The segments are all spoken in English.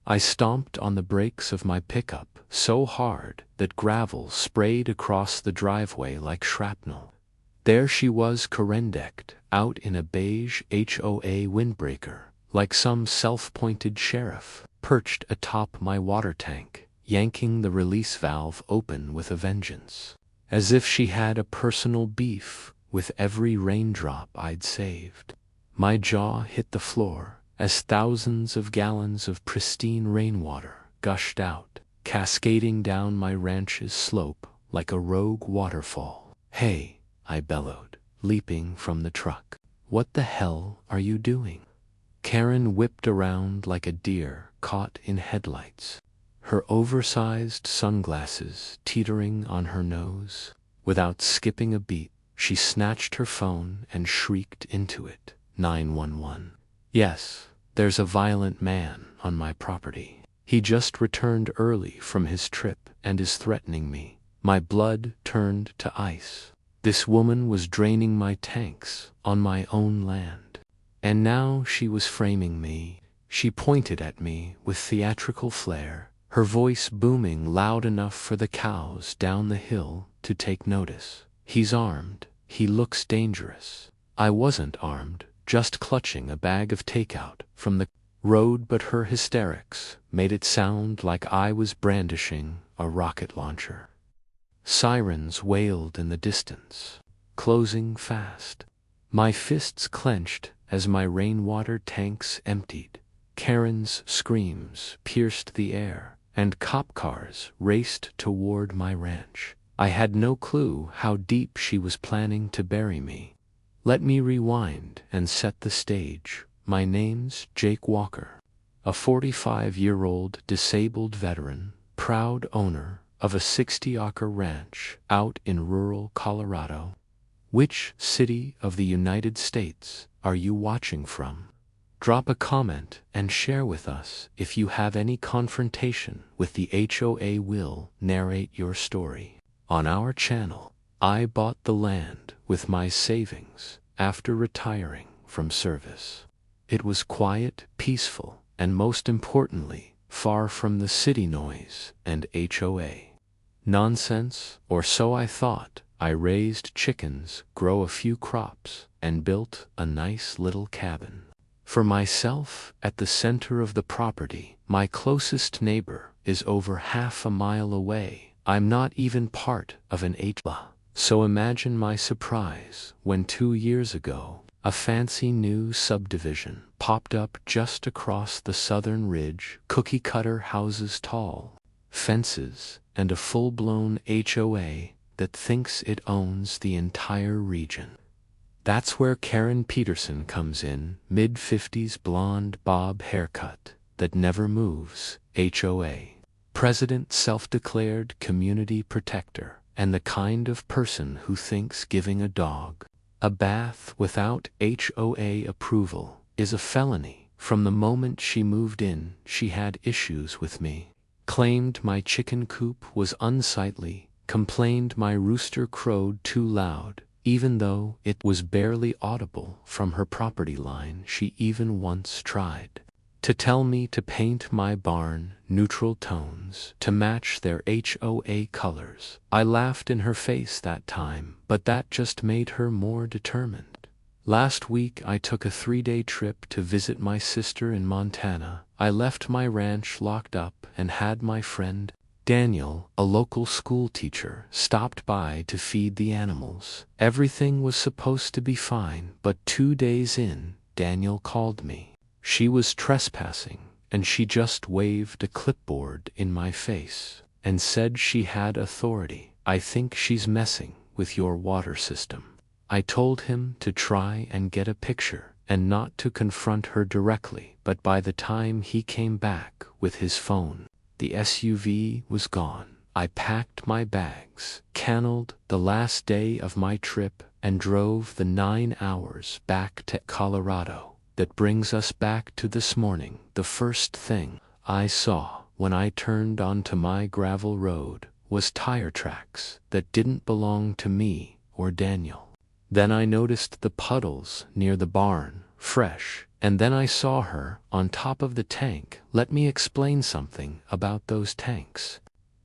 I stomped on the brakes of my pickup so hard that gravel sprayed across the driveway like shrapnel. There she was, carendecked out in a beige HOA windbreaker, like some self-appointed sheriff, perched atop my water tank, yanking the release valve open with a vengeance, as if she had a personal beef with every raindrop I'd saved. My jaw hit the floor as thousands of gallons of pristine rainwater gushed out, cascading down my ranch's slope like a rogue waterfall. "Hey," I bellowed, leaping from the truck. "What the hell are you doing?" Karen whipped around like a deer caught in headlights, her oversized sunglasses teetering on her nose. Without skipping a beat, she snatched her phone and shrieked into it. 911. "Yes, there's a violent man on my property. He just returned early from his trip and is threatening me." My blood turned to ice. This woman was draining my tanks on my own land. And now she was framing me. She pointed at me with theatrical flair, her voice booming loud enough for the cows down the hill to take notice. "He's armed. He looks dangerous." I wasn't armed, just clutching a bag of takeout from the road, but her hysterics made it sound like I was brandishing a rocket launcher. Sirens wailed in the distance, closing fast. My fists clenched as my rainwater tanks emptied. Karen's screams pierced the air, and cop cars raced toward my ranch. I had no clue how deep she was planning to bury me. Let me rewind and set the stage. My name's Jake Walker, a 45-year-old disabled veteran, proud owner of a 60-acre ranch out in rural Colorado. Which city of the United States are you watching from? Drop a comment and share with us if you have any confrontation with the HOA. Will narrate your story on our channel. I bought the land with my savings after retiring from service. It was quiet, peaceful, and most importantly, far from the city noise and HOA nonsense, or so I thought. I raised chickens, grew a few crops, and built a nice little cabin for myself at the center of the property. My closest neighbor is over half a mile away. I'm not even part of an HOA. So imagine my surprise when 2 years ago, a fancy new subdivision popped up just across the southern ridge, cookie-cutter houses, tall fences, and a full-blown HOA that thinks it owns the entire region. That's where Karen Peterson comes in, mid-50s, blonde bob haircut that never moves, HOA president, self-declared community protector, and the kind of person who thinks giving a dog a bath without HOA approval is a felony. From the moment she moved in, she had issues with me. Claimed my chicken coop was unsightly, complained my rooster crowed too loud, even though it was barely audible from her property line. She even once tried to tell me to paint my barn neutral tones to match their HOA colors. I laughed in her face that time, but that just made her more determined. Last week I took a 3-day trip to visit my sister in Montana. I left my ranch locked up and had my friend Daniel, a local school teacher, stopped by to feed the animals. Everything was supposed to be fine, but 2 days in, Daniel called me. She was trespassing, and she just waved a clipboard in my face and said she had authority. "I think she's messing with your water system." I told him to try and get a picture and not to confront her directly, but by the time he came back with his phone, the SUV was gone. I packed my bags, canceled the last day of my trip, and drove the 9 hours back to Colorado. That brings us back to this morning. The first thing I saw when I turned onto my gravel road was tire tracks that didn't belong to me or Daniel. Then I noticed the puddles near the barn, fresh And then I saw her on top of the tank. Let me explain something about those tanks.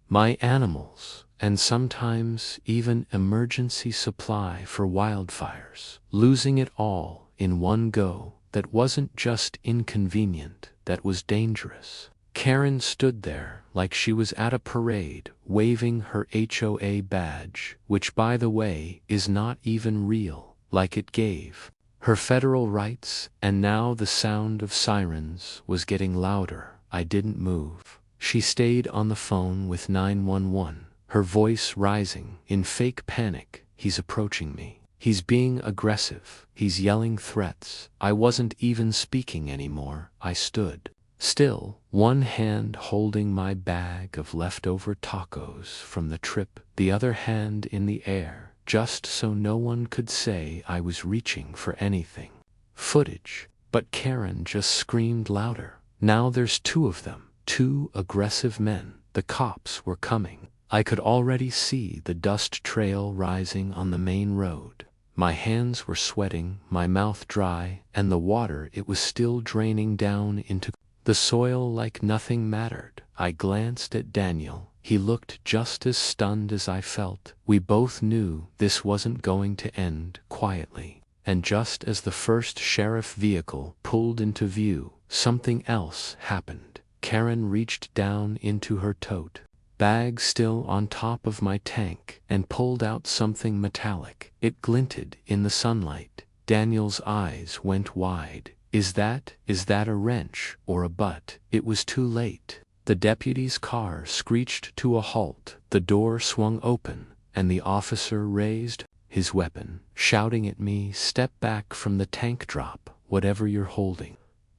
My animals, and sometimes even emergency supply for wildfires. Losing it all in one go, that wasn't just inconvenient, that was dangerous. Karen stood there like she was at a parade, waving her HOA badge, which by the way is not even real, like it gave her federal rights, and now the sound of sirens was getting louder. I didn't move. She stayed on the phone with 911, her voice rising in fake panic. He's approaching me. He's being aggressive. He's yelling threats. I wasn't even speaking anymore. I stood still, one hand holding my bag of leftover tacos from the trip, the other hand in the air, just so no one could say I was reaching for anything. Footage. But Karen just screamed louder. Now there's two of them, two aggressive men. The cops were coming. I could already see the dust trail rising on the main road. My hands were sweating, my mouth dry, and the water, it was still draining down into the soil like nothing mattered. I glanced at Daniel. He looked just as stunned as I felt. We both knew this wasn't going to end quietly. And just as the first sheriff vehicle pulled into view, something else happened. Karen reached down into her tote bag still on top of my tank and pulled out something metallic. It glinted in the sunlight. Daniel's eyes went wide. Is that a wrench or a butt? It was too late. The deputy's car screeched to a halt. The door swung open, and the officer raised his weapon, shouting at me, "Step back from the tank, drop whatever you're holding."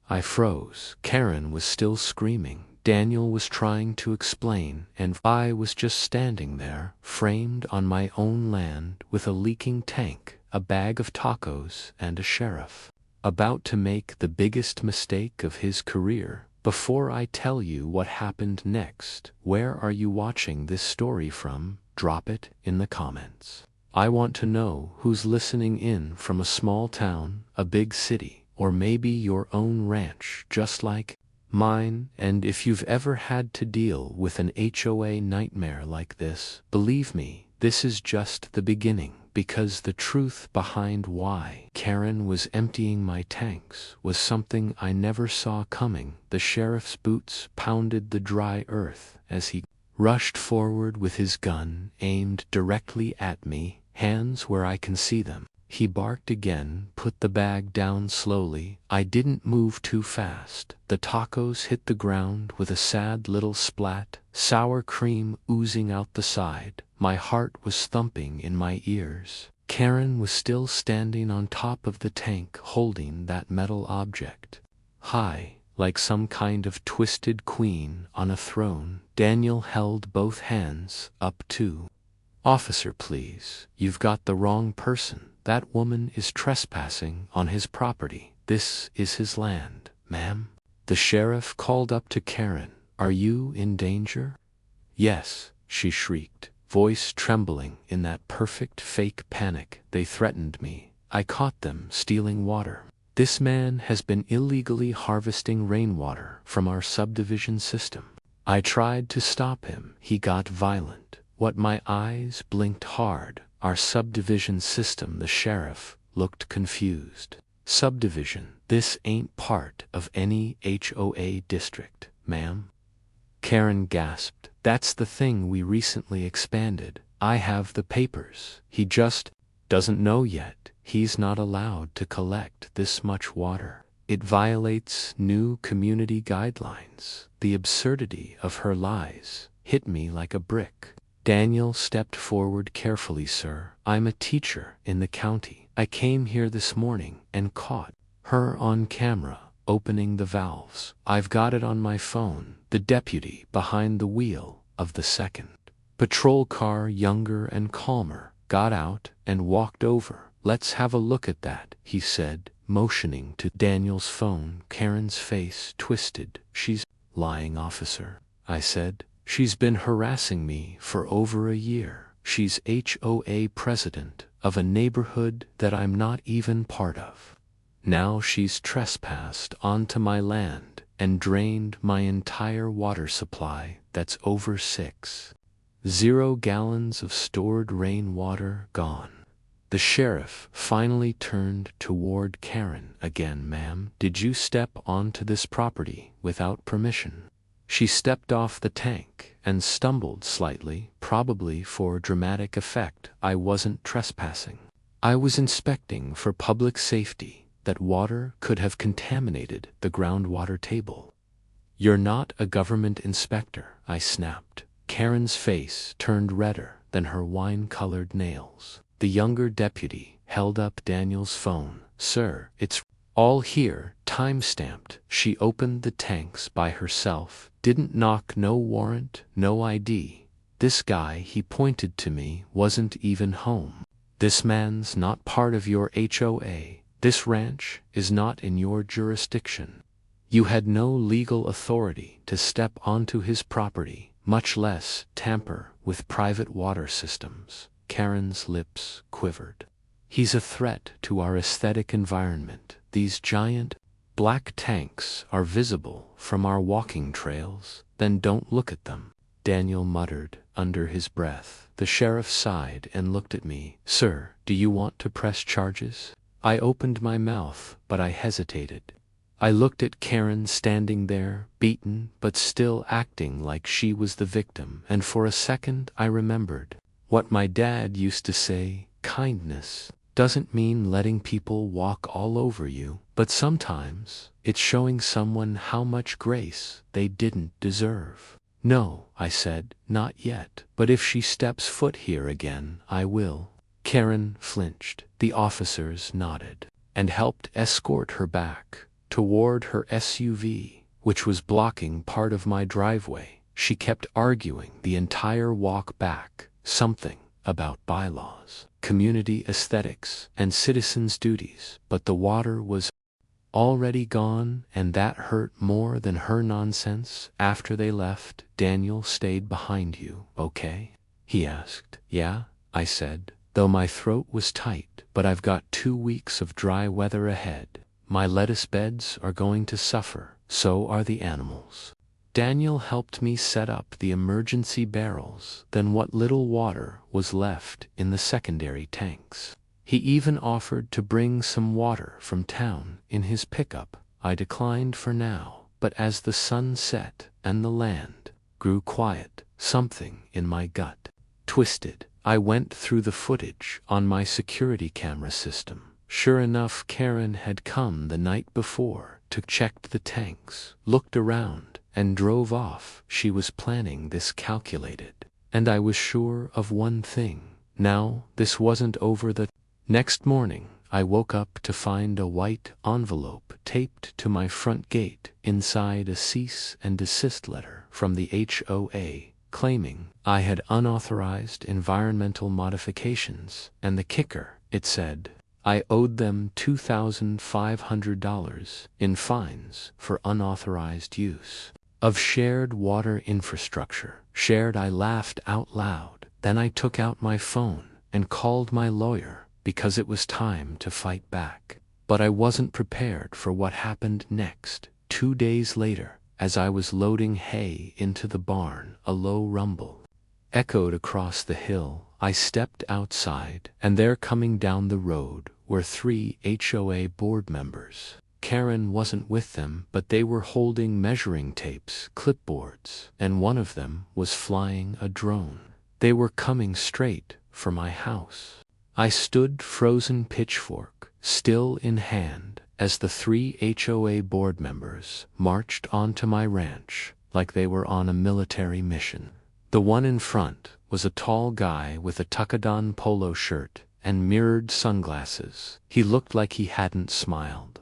I froze. Karen was still screaming. Daniel was trying to explain, and I was just standing there, framed on my own land with a leaking tank, a bag of tacos, and a sheriff. About to make the biggest mistake of his career. Before I tell you what happened next, where are you watching this story from? Drop it in the comments. I want to know who's listening in from a small town, a big city, or maybe your own ranch, just like mine. And if you've ever had to deal with an HOA nightmare like this, believe me, this is just the beginning. Because the truth behind why Karen was emptying my tanks was something I never saw coming. The sheriff's boots pounded the dry earth as he rushed forward with his gun aimed directly at me, hands where I can see them. He barked again, put the bag down slowly. I didn't move too fast. The tacos hit the ground with a sad little splat, sour cream oozing out the side. My heart was thumping in my ears. Karen was still standing on top of the tank holding that metal object. High, like some kind of twisted queen on a throne. Daniel held both hands up too. "Officer, please, you've got the wrong person. That woman is trespassing on his property. This is his land, ma'am." The sheriff called up to Karen. "Are you in danger?" "Yes," she shrieked, voice trembling in that perfect fake panic. "They threatened me. I caught them stealing water. This man has been illegally harvesting rainwater from our subdivision system. I tried to stop him. He got violent." What? My eyes blinked hard. Our subdivision system. The sheriff looked confused. Subdivision? This ain't part of any HOA district, ma'am. Karen gasped. "That's the thing we recently expanded. I have the papers. He just doesn't know yet. He's not allowed to collect this much water. It violates new community guidelines." The absurdity of her lies hit me like a brick. Daniel stepped forward carefully. "Sir, I'm a teacher in the county. I came here this morning and caught her on camera opening the valves. I've got it on my phone." The deputy behind the wheel of the second patrol car, younger and calmer, got out and walked over. "Let's have a look at that," he said, motioning to Daniel's phone. Karen's face twisted. "She's lying, officer," I said. "She's been harassing me for over a year. She's HOA president of a neighborhood that I'm not even part of." Now she's trespassed onto my land and drained my entire water supply that's over 6.0 gallons of stored rainwater gone. The sheriff finally turned toward Karen again. Ma'am, did you step onto this property without permission? She stepped off the tank and stumbled slightly, probably for dramatic effect. I wasn't trespassing. I was inspecting for public safety. That water could have contaminated the groundwater table. You're not a government inspector, I snapped. Karen's face turned redder than her wine-colored nails. The younger deputy held up Daniel's phone. Sir, it's all here, time-stamped. She opened the tanks by herself, didn't knock, no warrant, no ID. This guy, he pointed to me, wasn't even home. This man's not part of your HOA. This ranch is not in your jurisdiction. You had no legal authority to step onto his property, much less tamper with private water systems. Karen's lips quivered. He's a threat to our aesthetic environment. These giant, black tanks are visible from our walking trails. Then don't look at them, Daniel muttered under his breath. The sheriff sighed and looked at me. Sir, do you want to press charges? I opened my mouth, but I hesitated. I looked at Karen standing there, beaten but still acting like she was the victim, and for a second I remembered what my dad used to say: kindness doesn't mean letting people walk all over you, but sometimes it's showing someone how much grace they didn't deserve. No, I said, not yet, but if she steps foot here again, I will. Karen flinched. The officers nodded and helped escort her back toward her SUV, which was blocking part of my driveway. She kept arguing the entire walk back, something about bylaws, community aesthetics, and citizens' duties, but the water was already gone, and that hurt more than her nonsense. After they left, Daniel stayed behind you, okay? He asked. Yeah, I said, though my throat was tight, but I've got 2 weeks of dry weather ahead. My lettuce beds are going to suffer, so are the animals. Daniel helped me set up the emergency barrels, then what little water was left in the secondary tanks. He even offered to bring some water from town in his pickup. I declined for now, but as the sun set and the land grew quiet, something in my gut twisted. I went through the footage on my security camera system. Sure enough, Karen had come the night before to check the tanks, looked around, and drove off. She was planning this calculated. And I was sure of one thing. Now, this wasn't over. The next morning, I woke up to find a white envelope taped to my front gate, inside a cease and desist letter from the HOA, claiming I had unauthorized environmental modifications, and the kicker, it said, I owed them $2,500 in fines for unauthorized use of shared water infrastructure. Shared, I laughed out loud. Then I took out my phone and called my lawyer, because it was time to fight back. But I wasn't prepared for what happened next. 2 days later, as I was loading hay into the barn, a low rumble echoed across the hill. I stepped outside, and there, coming down the road, were 3 HOA board members. Karen wasn't with them, but they were holding measuring tapes, clipboards, and one of them was flying a drone. They were coming straight for my house. I stood, frozen pitchfork still in hand, as the 3 HOA board members marched onto my ranch like they were on a military mission. The one in front was a tall guy with a tuxedo polo shirt and mirrored sunglasses. He looked like he hadn't smiled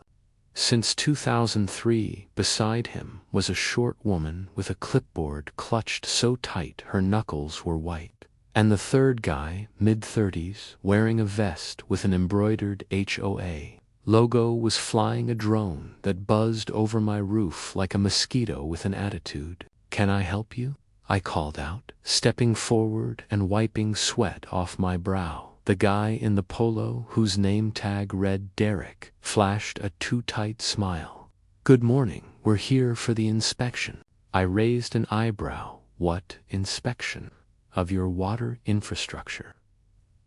since 2003. Beside him was a short woman with a clipboard clutched so tight her knuckles were white. And the third guy, mid-30s, wearing a vest with an embroidered HOA logo, was flying a drone that buzzed over my roof like a mosquito with an attitude. Can I help you? I called out, stepping forward and wiping sweat off my brow. The guy in the polo, whose name tag read Derek, flashed a too-tight smile. "Good morning, we're here for the inspection." I raised an eyebrow. "What inspection?" "Of your water infrastructure.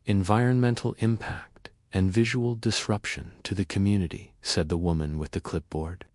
Environmental impact and visual disruption to the community," said the woman with the clipboard.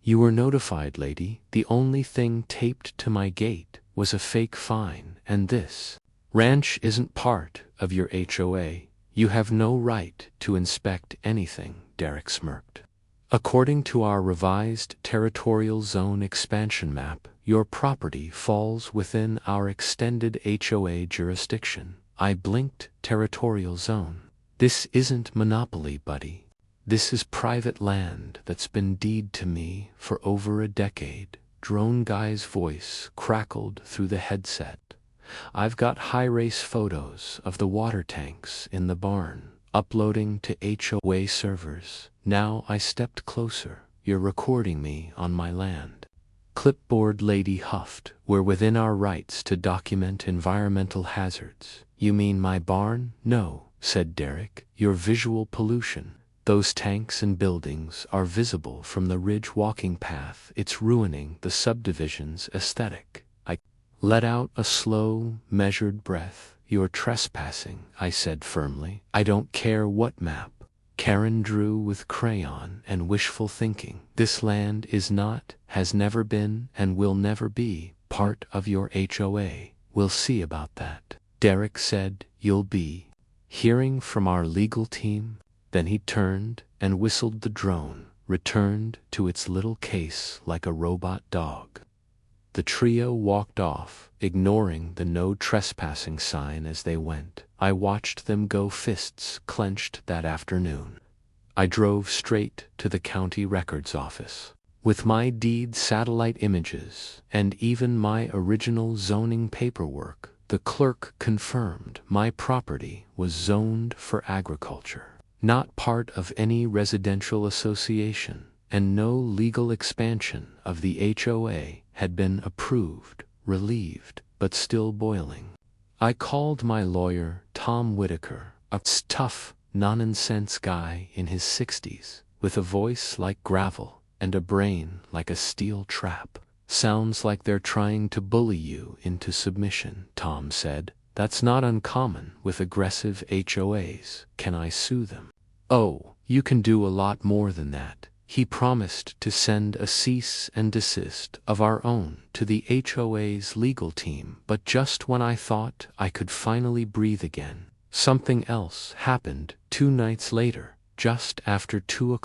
"You were notified, lady. The only thing taped to my gate was a fake fine, and this ranch isn't part of your HOA. You have no right to inspect anything," Derek smirked. "According to our revised territorial zone expansion map, your property falls within our extended HOA jurisdiction." I blinked. "Territorial zone? This isn't Monopoly, buddy. This is private land that's been deed to me for over a decade." Drone guy's voice crackled through the headset. "I've got high-res photos of the water tanks in the barn, uploading to HOA servers." Now I stepped closer. "You're recording me on my land." Clipboard lady huffed. "We're within our rights to document environmental hazards." "You mean my barn?" "No," said Derek. "Your visual pollution. Those tanks and buildings are visible from the ridge walking path. It's ruining the subdivision's aesthetic." I let out a slow, measured breath. "You're trespassing," I said firmly. "I don't care what map." Karen drew with crayon and wishful thinking. "This land is not, has never been, and will never be part of your HOA. We'll see about that." Derek said, "You'll be hearing from our legal team." Then he turned and whistled. The drone returned to its little case like a robot dog. The trio walked off, ignoring the no trespassing sign as they went. I watched them go, fists clenched. That afternoon, I drove straight to the county records office. With my deed, satellite images, and even my original zoning paperwork, the clerk confirmed my property was zoned for agriculture, not part of any residential association, and no legal expansion of the HOA had been approved. Relieved, but still boiling. I called my lawyer, Tom Whitaker, a tough, nonsense guy in his 60s, with a voice like gravel and a brain like a steel trap. "Sounds like they're trying to bully you into submission," Tom said. "That's not uncommon with aggressive HOAs. Can I sue them?" "Oh, you can do a lot more than that." He promised to send a cease and desist of our own to the HOA's legal team, but just when I thought I could finally breathe again, something else happened. 2 nights later, just after 2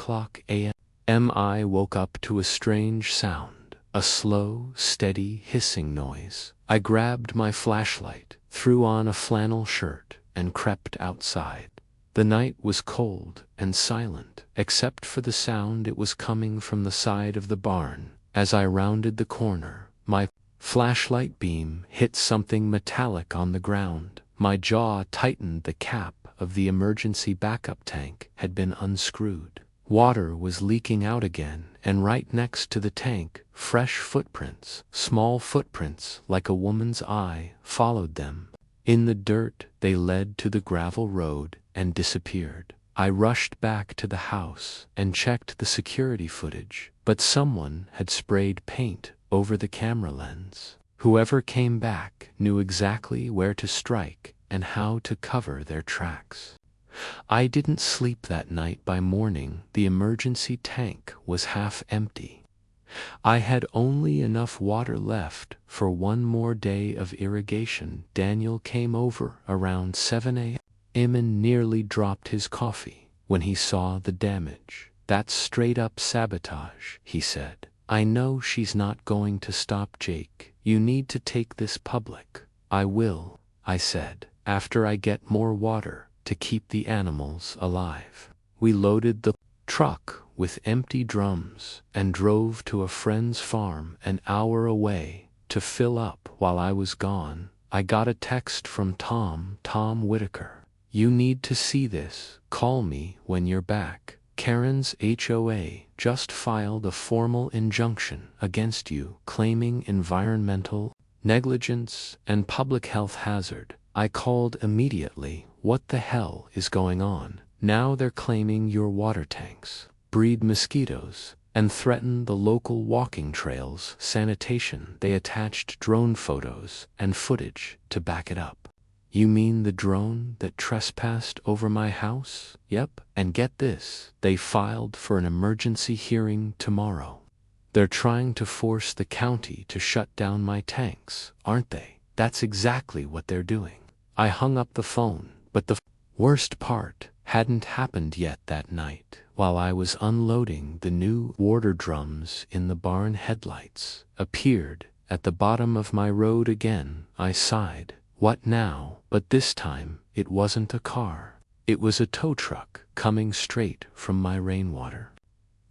a.m., I woke up to a strange sound, a slow, steady hissing noise. I grabbed my flashlight, threw on a flannel shirt, and crept outside. The night was cold and silent, except for the sound. It was coming from the side of the barn. As I rounded the corner, my flashlight beam hit something metallic on the ground. My jaw tightened. The cap of the emergency backup tank had been unscrewed. Water was leaking out again, and right next to the tank, fresh footprints, small footprints like a woman's eye, followed them. In the dirt, they led to the gravel road and disappeared. I rushed back to the house and checked the security footage, but someone had sprayed paint over the camera lens. Whoever came back knew exactly where to strike and how to cover their tracks. I didn't sleep that night. By morning, the emergency tank was half empty. I had only enough water left for one more day of irrigation. Daniel came over around 7 a.m. and nearly dropped his coffee when he saw the damage. "That's straight up sabotage," he said. "I know she's not going to stop, Jake. You need to take this public." "I will," I said, "after I get more water to keep the animals alive." We loaded the truck with empty drums and drove to a friend's farm an hour away to fill up. While I was gone, I got a text from Tom Whitaker. "You need to see this. Call me when you're back. Karen's HOA just filed a formal injunction against you, claiming environmental negligence and public health hazard." I called immediately. what the hell is going on? Now they're claiming your water tanks, breed mosquitoes, and threaten the local walking trails, sanitation. They attached drone photos and footage to back it up. You mean the drone that trespassed over my house? Yep, and get this, they filed for an emergency hearing tomorrow. They're trying to force the county to shut down my tanks, aren't they? That's exactly what they're doing. I hung up the phone, but the worst part hadn't happened yet that night. While I was unloading the new water drums in the barn, headlights appeared at the bottom of my road again. I sighed. What now? But this time, it wasn't a car. It was a tow truck coming straight from my rainwater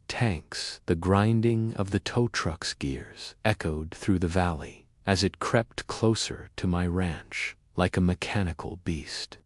tanks. The grinding of the tow truck's gears echoed through the valley as it crept closer to my ranch like a mechanical beast.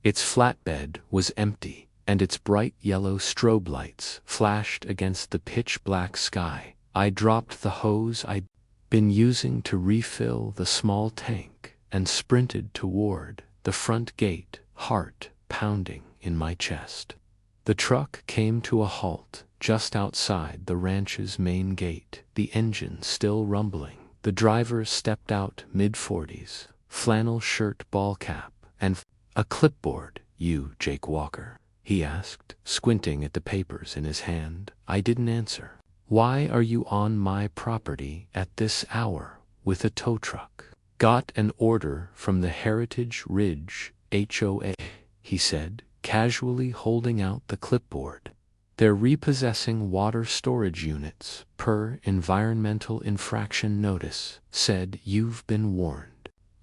Its flatbed was empty, and its bright yellow strobe lights flashed against the pitch-black sky. I dropped the hose I'd been using to refill the small tank and sprinted toward the front gate, heart pounding in my chest. The truck came to a halt just outside the ranch's main gate, the engine still rumbling. The driver stepped out, mid-40s, flannel shirt, ball cap, and a clipboard. "You, Jake Walker?" he asked, squinting at the papers in his hand. I didn't answer. "Why are you on my property at this hour with a tow truck?" "Got an order from the Heritage Ridge HOA, he said, casually holding out the clipboard. "They're repossessing water storage units per environmental infraction notice. Said you've been warned."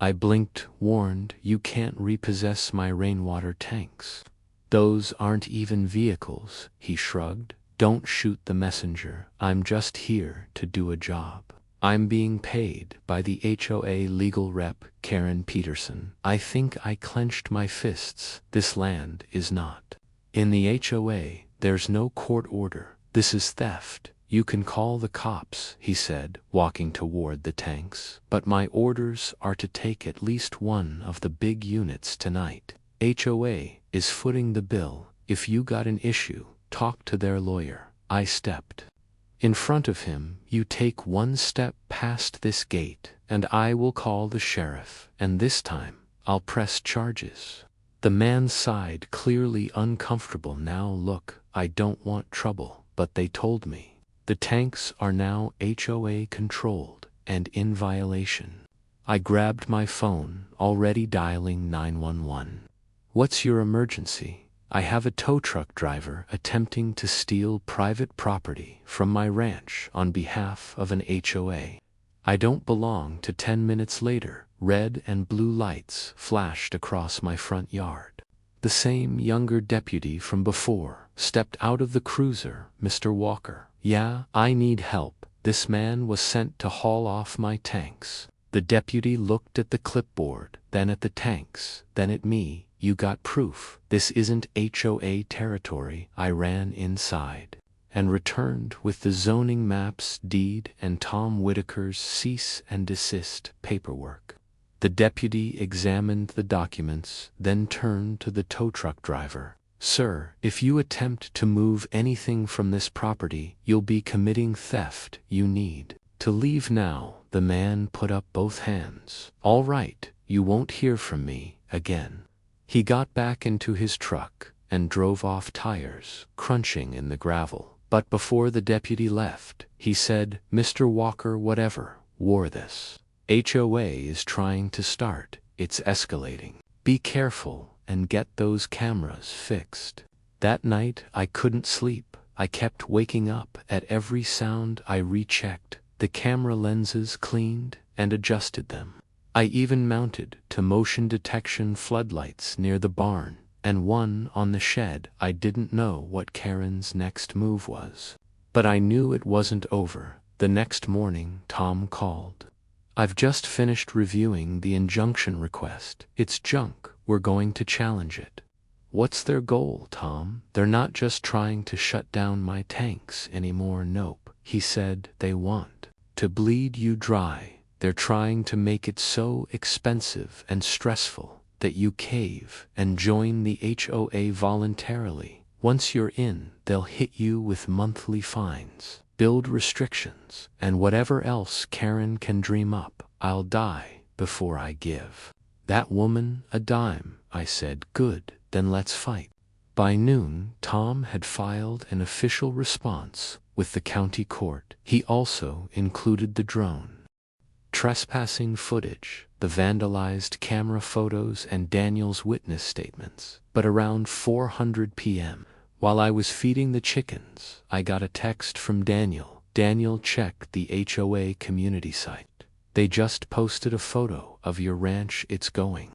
I blinked. "Warned? You can't repossess my rainwater tanks. Those aren't even vehicles," he shrugged. "Don't shoot the messenger. I'm just here to do a job. I'm being paid by the HOA legal rep, Karen Peterson." I think I clenched my fists. This land is not in the HOA. There's no court order. This is theft. "You can call the cops," he said, walking toward the tanks. "But my orders are to take at least one of the big units tonight. HOA is footing the bill. If you got an issue, talk to their lawyer." I stepped in front of him. "You take one step past this gate, and I will call the sheriff, and this time, I'll press charges." The man sighed, clearly uncomfortable. "Now look, I don't want trouble, but they told me the tanks are now HOA controlled and in violation." I grabbed my phone, already dialing 911. "What's your emergency?" "I have a tow truck driver attempting to steal private property from my ranch on behalf of an HOA. I don't belong to." 10 minutes later, red and blue lights flashed across my front yard. The same younger deputy from before stepped out of the cruiser. "Mr. Walker." "Yeah, I need help. This man was sent to haul off my tanks." The deputy looked at the clipboard, then at the tanks, then at me. "You got proof?" "This isn't HOA territory." I ran inside and returned with the zoning maps, deed, and Tom Whitaker's cease and desist paperwork. The deputy examined the documents, then turned to the tow truck driver. "Sir, if you attempt to move anything from this property, you'll be committing theft. You need to leave now." The man put up both hands. "All right, you won't hear from me again." He got back into his truck and drove off, tires crunching in the gravel. But before the deputy left, he said, "Mr. Walker, whatever war this HOA is trying to start, it's escalating. Be careful and get those cameras fixed." That night I couldn't sleep. I kept waking up at every sound. I rechecked the camera lenses, cleaned and adjusted them. I even mounted to motion detection floodlights near the barn and one on the shed. I didn't know what Karen's next move was, but I knew it wasn't over. The next morning, Tom called. "I've just finished reviewing the injunction request. It's junk. We're going to challenge it." "What's their goal, Tom?" "They're not just trying to shut down my tanks anymore." "Nope," he said. "They want to bleed you dry. They're trying to make it so expensive and stressful that you cave and join the HOA voluntarily. Once you're in, they'll hit you with monthly fines, build restrictions, and whatever else Karen can dream up. I'll die before I give that woman a dime, I said. Good, then let's fight. By noon, Tom had filed an official response with the county court. He also included the drone trespassing footage, the vandalized camera photos, and Daniel's witness statements. But around 4:00 p.m., while I was feeding the chickens, I got a text from Daniel. Daniel, check the HOA community site. They just posted a photo of your ranch. It's going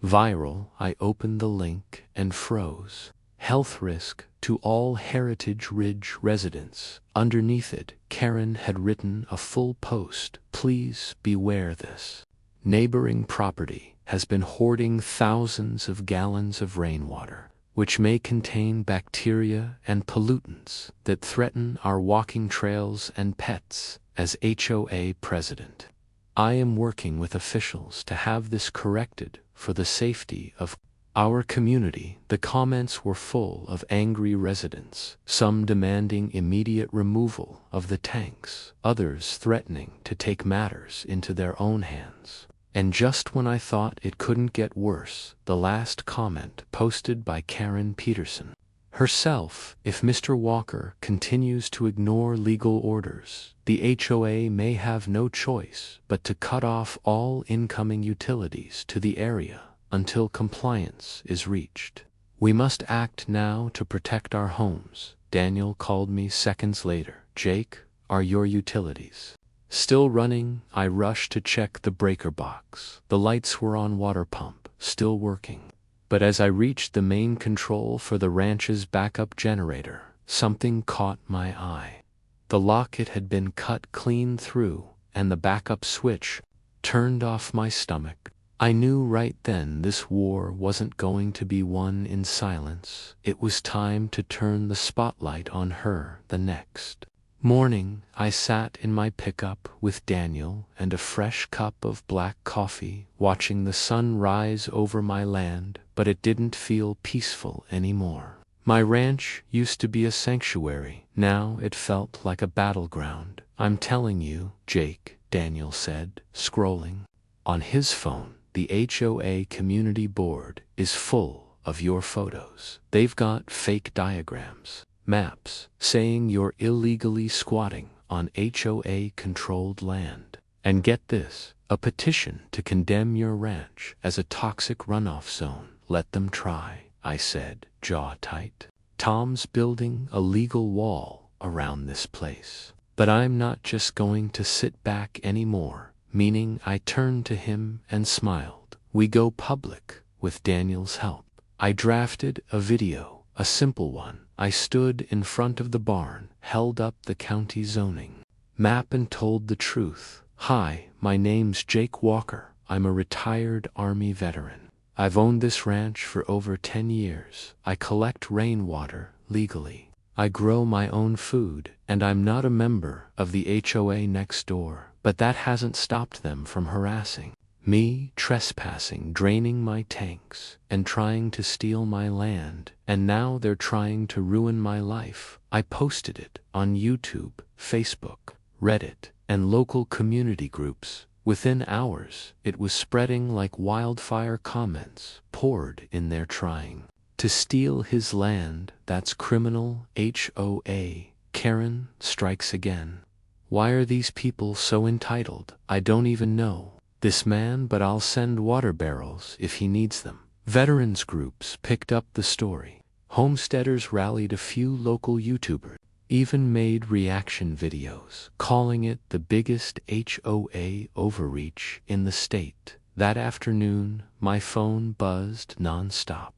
viral. I opened the link and froze. Health risk to all Heritage Ridge residents. Underneath it, Karen had written a full post. Please beware, this neighboring property has been hoarding thousands of gallons of rainwater, which may contain bacteria and pollutants that threaten our walking trails and pets. As HOA president, I am working with officials to have this corrected for the safety of our community. The comments were full of angry residents, some demanding immediate removal of the tanks, others threatening to take matters into their own hands. And just when I thought it couldn't get worse, the last comment posted by Karen Peterson herself: if Mr. Walker continues to ignore legal orders, the HOA may have no choice but to cut off all incoming utilities to the area until compliance is reached. We must act now to protect our homes. Daniel called me seconds later. Jake, are your utilities still running? I rushed to check the breaker box. The lights were on, water pump still working. But as I reached the main control for the ranch's backup generator, something caught my eye. The locket had been cut clean through, and the backup switch turned off. My stomach. I knew right then this war wasn't going to be won in silence. It was time to turn the spotlight on her. The next morning, I sat in my pickup with Daniel and a fresh cup of black coffee, watching the sun rise over my land, but it didn't feel peaceful anymore. My ranch used to be a sanctuary. Now it felt like a battleground. I'm telling you, Jake, Daniel said, scrolling on his phone. The HOA community board is full of your photos. They've got fake diagrams, maps, saying you're illegally squatting on HOA-controlled land. And get this, a petition to condemn your ranch as a toxic runoff zone. Let them try, I said, jaw tight. Tom's building a legal wall around this place. But I'm not just going to sit back anymore. Meaning, I turned to him and smiled. We go public with Daniel's help. I drafted a video, a simple one. I stood in front of the barn, held up the county zoning map, and told the truth. Hi, my name's Jake Walker. I'm a retired Army veteran. I've owned this ranch for over 10 years. I collect rainwater legally. I grow my own food, and I'm not a member of the HOA next door. But that hasn't stopped them from harassing me, trespassing, draining my tanks, and trying to steal my land. And now they're trying to ruin my life. I posted it on YouTube, Facebook, Reddit, and local community groups. Within hours, it was spreading like wildfire. Comments poured in there. Trying to steal his land, that's criminal. HOA. Karen strikes again. Why are these people so entitled? I don't even know this man, but I'll send water barrels if he needs them. Veterans groups picked up the story. Homesteaders rallied. A few local YouTubers even made reaction videos, calling it the biggest HOA overreach in the state. That afternoon, my phone buzzed nonstop.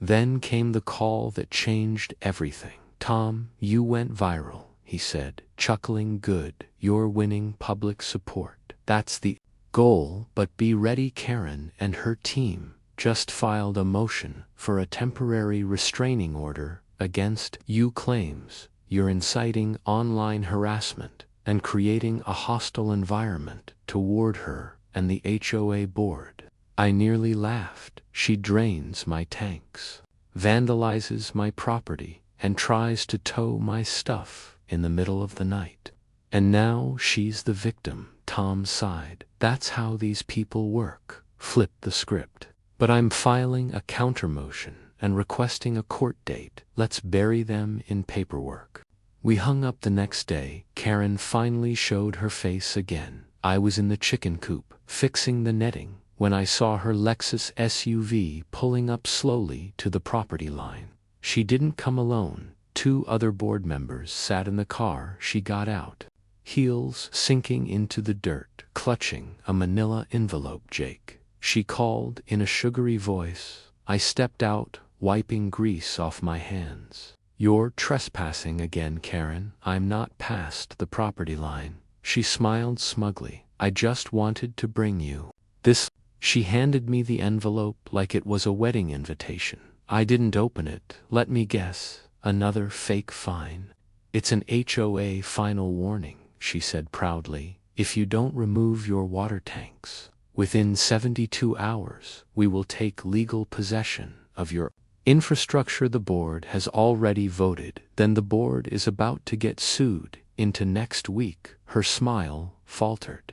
Then came the call that changed everything. Tom, you went viral, he said, chuckling. Good, you're winning public support. That's the goal, but be ready. Karen and her team just filed a motion for a temporary restraining order against you. Claims you're inciting online harassment and creating a hostile environment toward her and the HOA board. I nearly laughed. She drains my tanks, vandalizes my property, and tries to tow my stuff in the middle of the night. And now she's the victim, Tom sighed. That's how these people work. Flip the script. But I'm filing a countermotion and requesting a court date. Let's bury them in paperwork. We hung up the next day. Karen finally showed her face again. I was in the chicken coop, fixing the netting, when I saw her Lexus SUV pulling up slowly to the property line. She didn't come alone. 2 other board members sat in the car. She got out, heels sinking into the dirt, clutching a manila envelope. Jake, she called in a sugary voice. I stepped out, wiping grease off my hands. You're trespassing again, Karen. I'm not past the property line. She smiled smugly. I just wanted to bring you this. She handed me the envelope like it was a wedding invitation. I didn't open it. Let me guess. Another fake fine. It's an HOA final warning, she said proudly. If you don't remove your water tanks within 72 hours, we will take legal possession of your infrastructure. The board has already voted. Then the board is about to get sued into next week. Her smile faltered.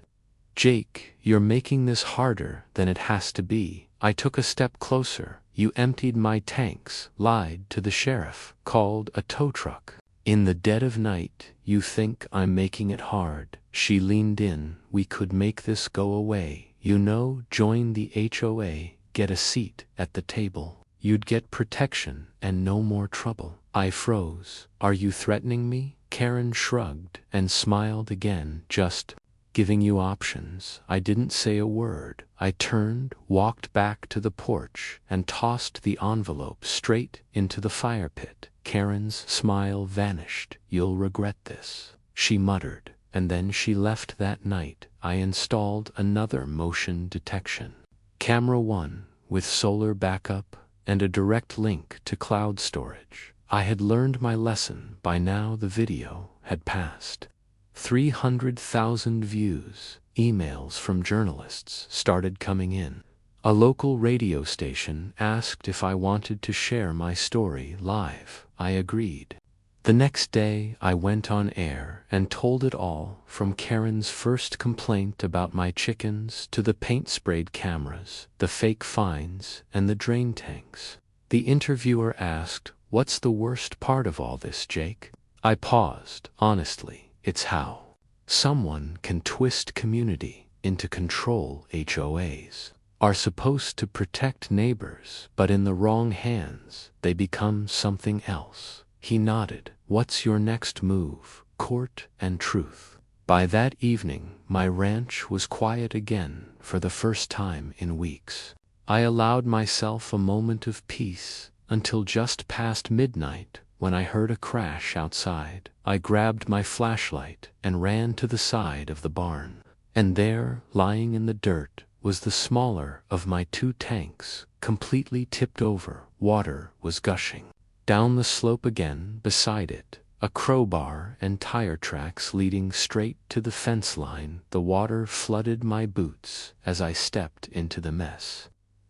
Jake, you're making this harder than it has to be. I took a step closer. You emptied my tanks, lied to the sheriff, called a tow truck. In the dead of night, you think I'm making it hard. She leaned in. We could make this go away. You know, join the HOA, get a seat at the table. You'd get protection and no more trouble. I froze. Are you threatening me? Karen shrugged and smiled again. Just giving you options. I didn't say a word. I turned, walked back to the porch, and tossed the envelope straight into the fire pit. Karen's smile vanished. You'll regret this, she muttered, and then she left. That night, I installed another motion detection camera, one with solar backup and a direct link to cloud storage. I had learned my lesson. By now the video had passed 300,000 views. Emails from journalists started coming in. A local radio station asked if I wanted to share my story live. I agreed. The next day I went on air and told it all, from Karen's first complaint about my chickens to the paint-sprayed cameras, the fake fines, and the drain tanks. The interviewer asked, "What's the worst part of all this, Jake?" I paused. Honestly, it's how someone can twist community into control. HOAs are supposed to protect neighbors, but in the wrong hands, they become something else. He nodded. What's your next move? Court and truth. By that evening, my ranch was quiet again for the first time in weeks. I allowed myself a moment of peace until just past midnight, when I heard a crash outside. I grabbed my flashlight and ran to the side of the barn. And there, lying in the dirt, was the smaller of my 2 tanks, completely tipped over. Water was gushing down the slope again. Beside it, a crowbar and tire tracks leading straight to the fence line. The water flooded my boots as I stepped into the mess.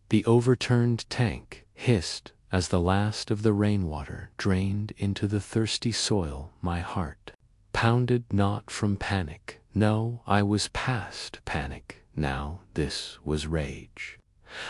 The overturned tank hissed as the last of the rainwater drained into the thirsty soil. My heart pounded, not from panic. No, I was past panic now. This was rage.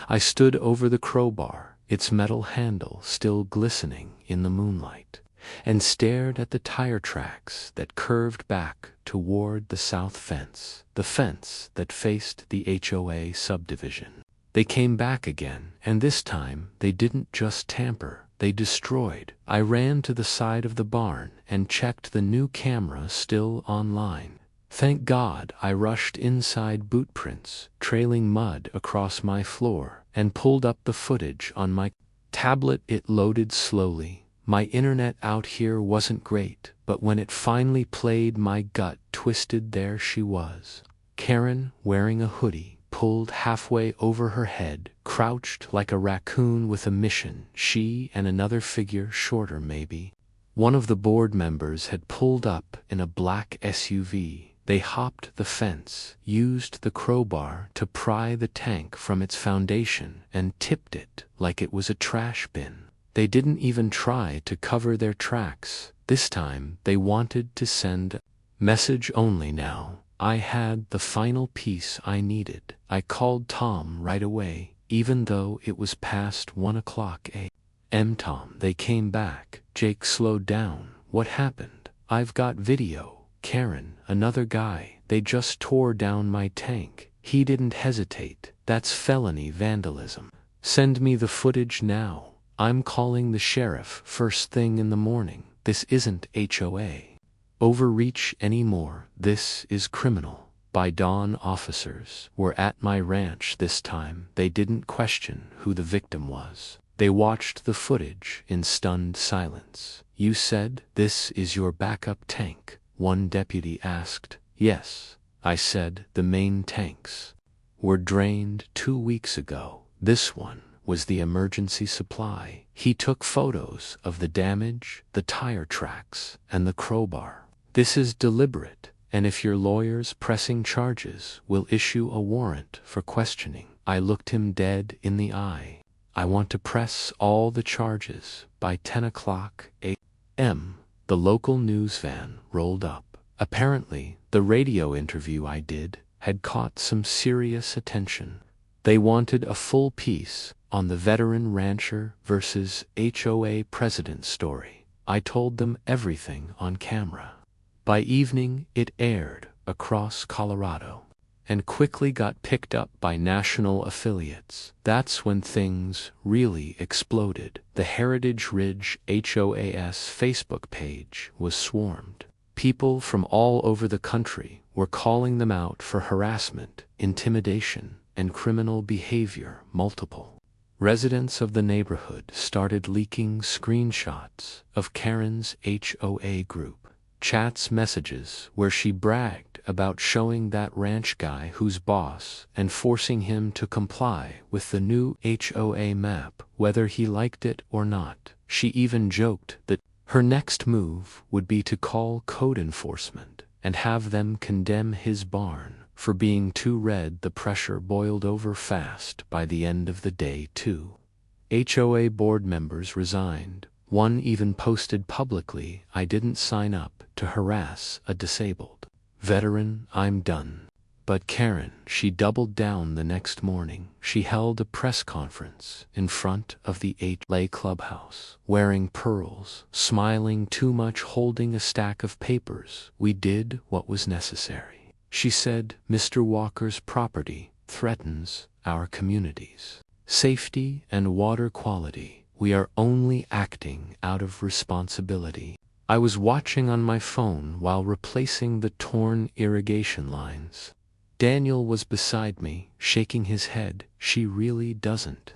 I stood over the crowbar, its metal handle still glistening in the moonlight, and stared at the tire tracks that curved back toward the south fence, the fence that faced the HOA subdivision. They came back again, and this time they didn't just tamper, they destroyed. I ran to the side of the barn and checked the new camera still online. Thank God. I rushed inside. Boot prints trailing mud across my floor, and pulled up the footage on my tablet. It loaded slowly. My internet out here wasn't great, but when it finally played, my gut twisted. There she was, Karen, wearing a hoodie pulled halfway over her head, crouched like a raccoon with a mission. She and another figure, shorter maybe. One of the board members, had pulled up in a black SUV. They hopped the fence, used the crowbar to pry the tank from its foundation, and tipped it like it was a trash bin. They didn't even try to cover their tracks. This time they wanted to send message only now. I had the final piece I needed. I called Tom right away, even though it was past 1 o'clock a.m. Tom, they came back. Jake slowed down. What happened? I've got video. Karen, another guy. They just tore down my tank. He didn't hesitate. That's felony vandalism. Send me the footage now. I'm calling the sheriff first thing in the morning. This isn't HOA overreach anymore. This is criminal. By dawn, officers were at my ranch this time. They didn't question who the victim was. They watched the footage in stunned silence. You said this is your backup tank? One deputy asked. Yes, I said. The main tanks were drained 2 weeks ago. This one was the emergency supply. He took photos of the damage, the tire tracks, and the crowbar. This is deliberate, and if your lawyer's pressing charges, we'll issue a warrant for questioning. I looked him dead in the eye. I want to press all the charges by 10 o'clock a.m. The local news van rolled up. Apparently, the radio interview I did had caught some serious attention. They wanted a full piece on the veteran rancher versus HOA president story. I told them everything on camera. By evening, it aired across Colorado and quickly got picked up by national affiliates. That's when things really exploded. The Heritage Ridge HOA's Facebook page was swarmed. People from all over the country were calling them out for harassment, intimidation, and criminal behavior. Multiple residents of the neighborhood started leaking screenshots of Karen's HOA group chats, messages where she bragged about showing that ranch guy who's boss and forcing him to comply with the new HOA map, whether he liked it or not. She even joked that her next move would be to call code enforcement and have them condemn his barn for being too red. The pressure boiled over fast. By the end of the day, 2 HOA board members resigned. One even posted publicly, I didn't sign up to harass a disabled veteran. I'm done. But Karen, she doubled down the next morning. She held a press conference in front of the HOA clubhouse, wearing pearls, smiling too much, holding a stack of papers. We did what was necessary. She said, Mr. Walker's property threatens our community's safety and water quality. We are only acting out of responsibility. I was watching on my phone while replacing the torn irrigation lines. Daniel was beside me, shaking his head. She really doesn't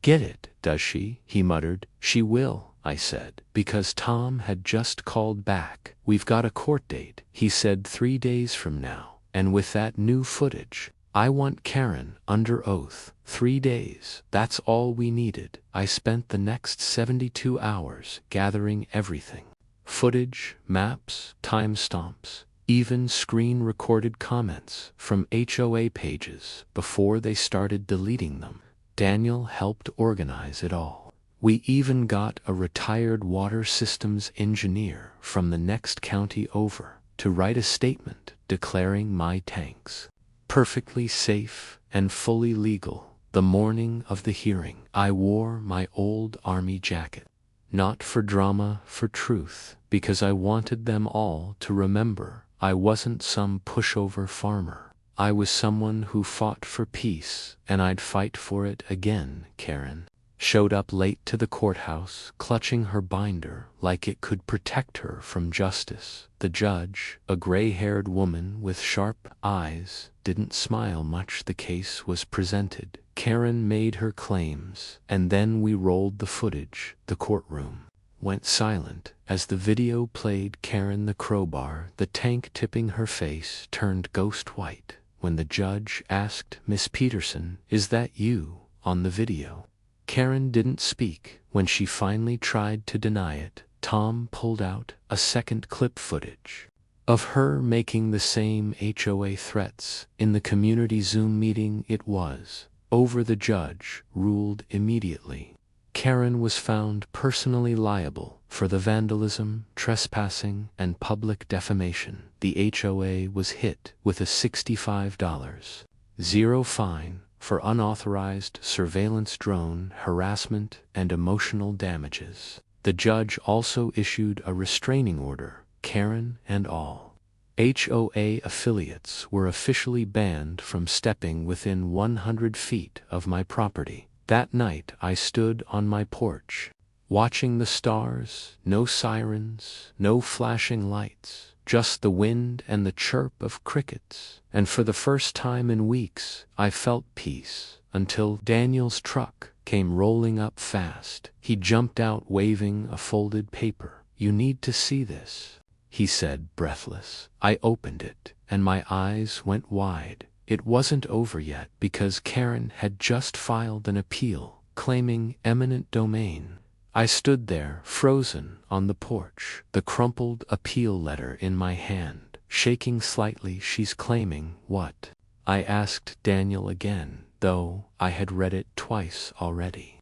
get it, does she? He muttered. She will, I said, because Tom had just called back. We've got a court date, he said, 3 days from now. And with that new footage, I want Karen under oath. 3 days, that's all we needed. I spent the next 72 hours gathering everything. Footage, maps, timestamps, even screen-recorded comments from HOA pages before they started deleting them. Daniel helped organize it all. We even got a retired water systems engineer from the next county over to write a statement declaring my tanks perfectly safe and fully legal. The morning of the hearing, I wore my old army jacket. Not for drama, for truth, because I wanted them all to remember I wasn't some pushover farmer. I was someone who fought for peace, and I'd fight for it again. Karen showed up late to the courthouse, clutching her binder like it could protect her from justice. The judge, a gray-haired woman with sharp eyes, didn't smile much. The case was presented. Karen made her claims, and then we rolled the footage. The courtroom went silent as the video played. Karen, the crowbar, the tank tipping, her face turned ghost white when the judge asked, Miss Peterson, is that you on the video? Karen didn't speak. When she finally tried to deny it, Tom pulled out a second clip footage of her making the same HOA threats. In the community Zoom meeting it was over. The judge ruled immediately. Karen was found personally liable for the vandalism, trespassing, and public defamation. The HOA was hit with a $65,000 fine for unauthorized surveillance, drone harassment, and emotional damages. The judge also issued a restraining order. Karen and all HOA affiliates were officially banned from stepping within 100 feet of my property. That night I stood on my porch, watching the stars. No sirens, no flashing lights, just the wind and the chirp of crickets. And for the first time in weeks, I felt peace, until Daniel's truck came rolling up fast. He jumped out waving a folded paper. "You need to see this," he said, breathless. I opened it, and my eyes went wide. It wasn't over yet, because Karen had just filed an appeal, claiming eminent domain. I stood there, frozen, on the porch, the crumpled appeal letter in my hand, shaking slightly. "She's claiming what?" I asked Daniel again, though I had read it twice already.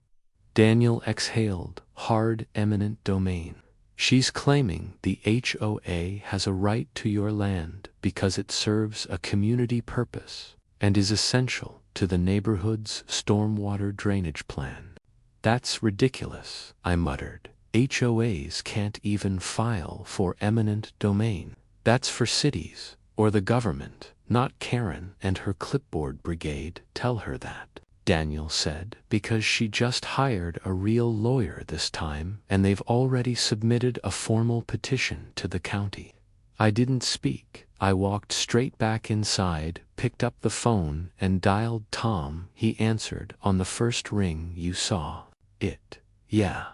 Daniel exhaled, hard. "Eminent domain. She's claiming the HOA has a right to your land because it serves a community purpose and is essential to the neighborhood's stormwater drainage plan." "That's ridiculous," I muttered. "HOAs can't even file for eminent domain. That's for cities or the government, not Karen and her clipboard brigade." "Tell her that," Daniel said, "because she just hired a real lawyer this time, and they've already submitted a formal petition to the county." I didn't speak. I walked straight back inside, picked up the phone, and dialed Tom. He answered on the first ring. "You saw it?" "Yeah."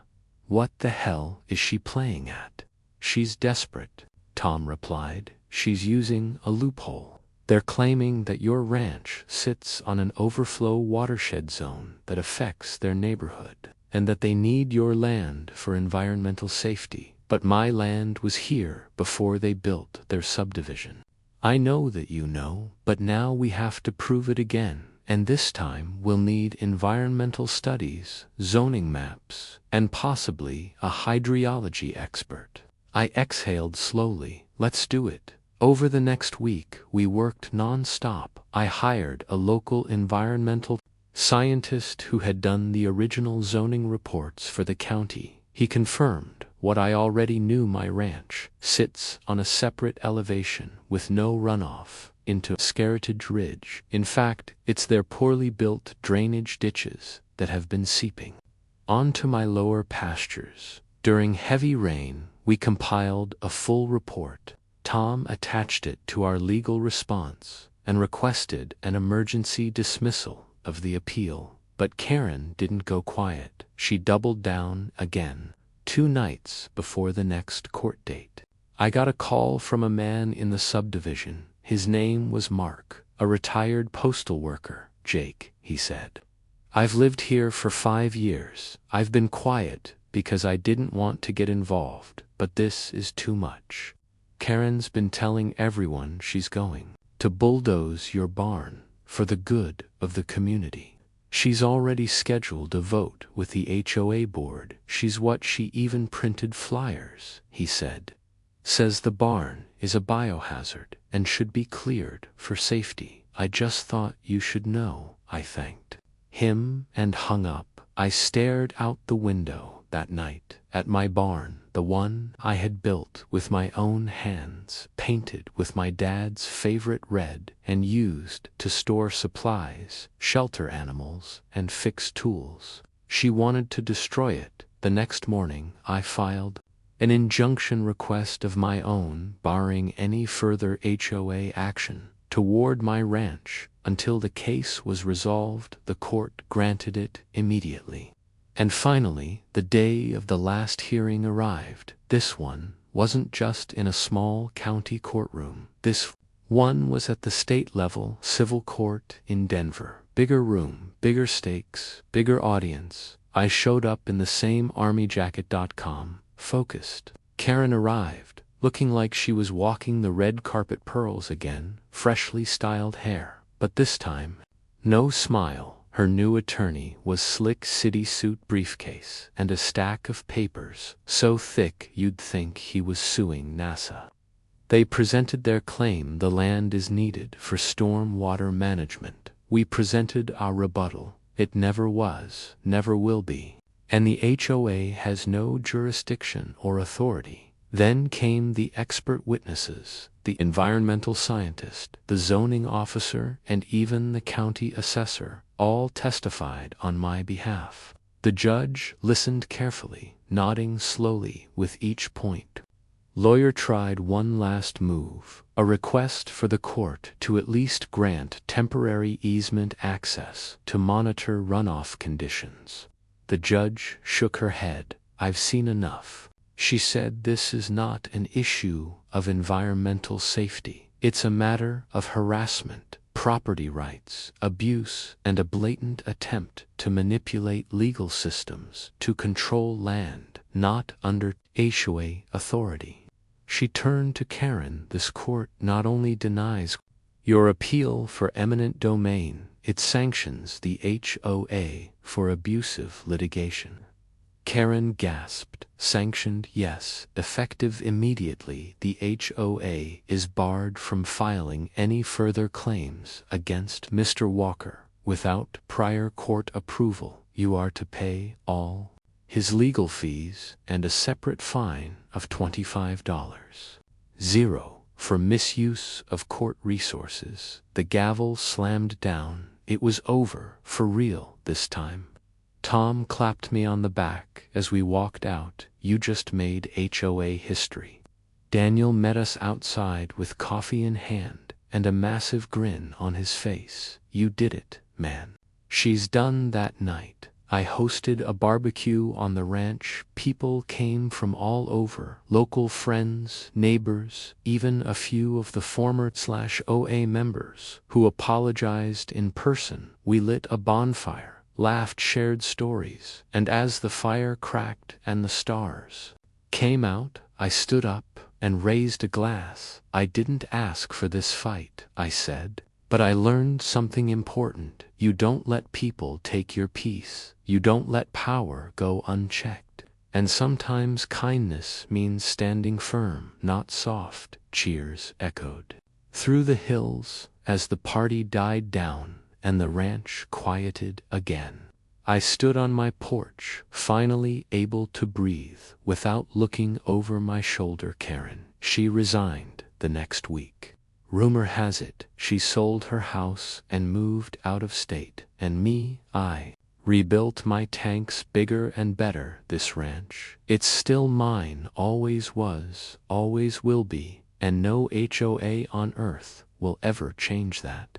"What the hell is she playing at?" "She's desperate," Tom replied. "She's using a loophole. They're claiming that your ranch sits on an overflow watershed zone that affects their neighborhood, and that they need your land for environmental safety. But my land was here before they built their subdivision. I know that you know, but now we have to prove it again, and this time we'll need environmental studies, zoning maps, and possibly a hydrology expert." I exhaled slowly. "Let's do it." Over the next week, we worked non-stop. I hired a local environmental scientist who had done the original zoning reports for the county. He confirmed what I already knew: my ranch sits on a separate elevation with no runoff into Scaritage Ridge. In fact, it's their poorly built drainage ditches that have been seeping onto my lower pastures. During heavy rain, we compiled a full report. Tom attached it to our legal response and requested an emergency dismissal of the appeal. But Karen didn't go quiet. She doubled down again. 2 nights before the next court date, I got a call from a man in the subdivision. His name was Mark, a retired postal worker. "Jake," he said, "I've lived here for 5 years. I've been quiet because I didn't want to get involved, but this is too much. Karen's been telling everyone she's going to bulldoze your barn for the good of the community. She's already scheduled a vote with the HOA board. She even printed flyers," he said. "Says the barn is a biohazard and should be cleared for safety. I just thought you should know." I thanked him and hung up. I stared out the window that night at my barn, the one I had built with my own hands, painted with my dad's favorite red, and used to store supplies, shelter animals, and fix tools. She wanted to destroy it. The next morning, I filed an injunction request of my own, barring any further HOA action toward my ranch until the case was resolved. The court granted it immediately. And finally, the day of the last hearing arrived. This one wasn't just in a small county courtroom. This one was at the state-level civil court in Denver. Bigger room, bigger stakes, bigger audience. I showed up in the same armyjacket.com, focused. Karen arrived, looking like she was walking the red carpet, pearls again, freshly styled hair. But this time, no smile. Her new attorney was slick city suit, briefcase, and a stack of papers so thick you'd think he was suing NASA. They presented their claim: the land is needed for storm water management. We presented our rebuttal: it never was, never will be, and the HOA has no jurisdiction or authority. Then came the expert witnesses, the environmental scientist, the zoning officer, and even the county assessor, all testified on my behalf. The judge listened carefully, nodding slowly with each point. Lawyer tried one last move, a request for the court to at least grant temporary easement access to monitor runoff conditions. The judge shook her head. I've seen enough. She said, this is not an issue of environmental safety. It's a matter of harassment, property rights, abuse, and a blatant attempt to manipulate legal systems to control land not under HOA authority. She turned to Karen. This court not only denies your appeal for eminent domain, it sanctions the HOA for abusive litigation. Karen gasped. Sanctioned? Yes, effective immediately. The HOA is barred from filing any further claims against Mr. Walker. Without prior court approval, you are to pay all his legal fees and a separate fine of $25. 0 for misuse of court resources. The gavel slammed down. It was over, for real this time. Tom clapped me on the back as we walked out. You just made HOA history. Daniel met us outside with coffee in hand and a massive grin on his face. You did it, man. She's done. That night, I hosted a barbecue on the ranch. People came from all over, local friends, neighbors, even a few of the former OA members who apologized in person. We lit a bonfire, laughed, shared stories, and as the fire cracked and the stars came out, I stood up and raised a glass. I didn't ask for this fight, I said, but I learned something important. You don't let people take your peace. You don't let power go unchecked. And sometimes kindness means standing firm, not soft. Cheers echoed through the hills as the party died down and the ranch quieted again. I stood on my porch, finally able to breathe without looking over my shoulder. Karen, she resigned the next week. Rumor has it she sold her house and moved out of state. And me, I rebuilt my tanks bigger and better. This ranch, it's still mine, always was, always will be, and no HOA on earth will ever change that.